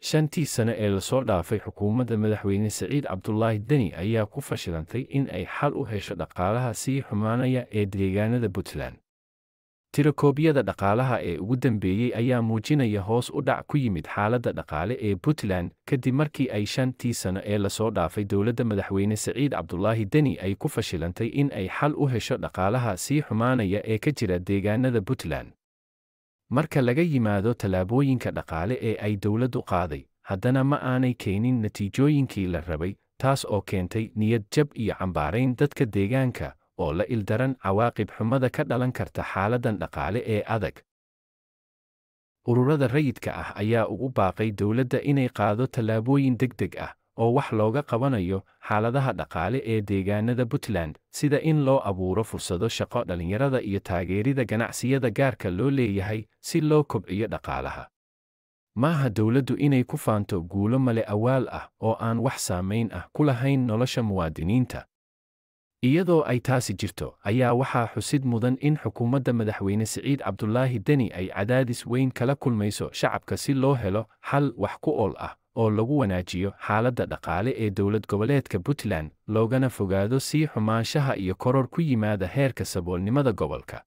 Shantii sano ee la soo dhaafay xukuumadda madaxweyne Siciid Cabdulaahi Deni ayaa ku fashilantay in ay xal u hesho dhaqaalaha sii xumaanaya ee deegaanada Puntland. Tirakoobyada dhaqaalaha ee ugu dambeeyay ayaa muujinaya hoos u dhac ku yimid xaaladda dhaqaale ee Puntland kadib markii ay shantii sano ee la soo dhaafay dowladda madaxweyne Siciid Cabdulaahi Deni ay ku fashilantay in ay xal u hesho dhaqaalaha sii xumaanaya ee ka jira deegaanada Puntland. Marka laga yimaado tallaabooyinka dhaqaale ee ay dowladdu qaaday, haddana ma aanay keenin natiijooyinkii la rabay, taas oo keentay niyad jab iyo cambaarayn dadka deegaanka oo la ildaran cawaaqib xumada ka dhalan karta xaaladdan dhaqaale ee adag. Ururada rayidka ah ayaa ugu baaqay dowladda inay qaado tallaabooyin degdeg ah oo wax looga qabanayo xaaladaha dhaqaale ee deegaanada Puntland, sida in loo abuuro fursado shaqo dhalinyarada iyo taageerida ganacsiyada gaarka loo leeyahay si loo kobciyo dhaqaalaha. Maaha dowladdu inay ku faanto guulo male awaal ah oo aan wax saamayn ah ku lahayn nolosha muwaadiniinta. Iyadoo ay taasi jirto, ayaa waxaa xusid mudan in xukuumadda madaxweyne Siciid Cabdulaahi Deni ay cadaadis weyn kala kulmayso shacabka si loo helo xal wax ku ool ah oo lagu wanaajiyo xaaladda dhaqaale ee dowlad goboleedka Puntland, loogana fogaado sii xumaanshaha iyo koror ku yimaada heerka saboolnimada gobolka.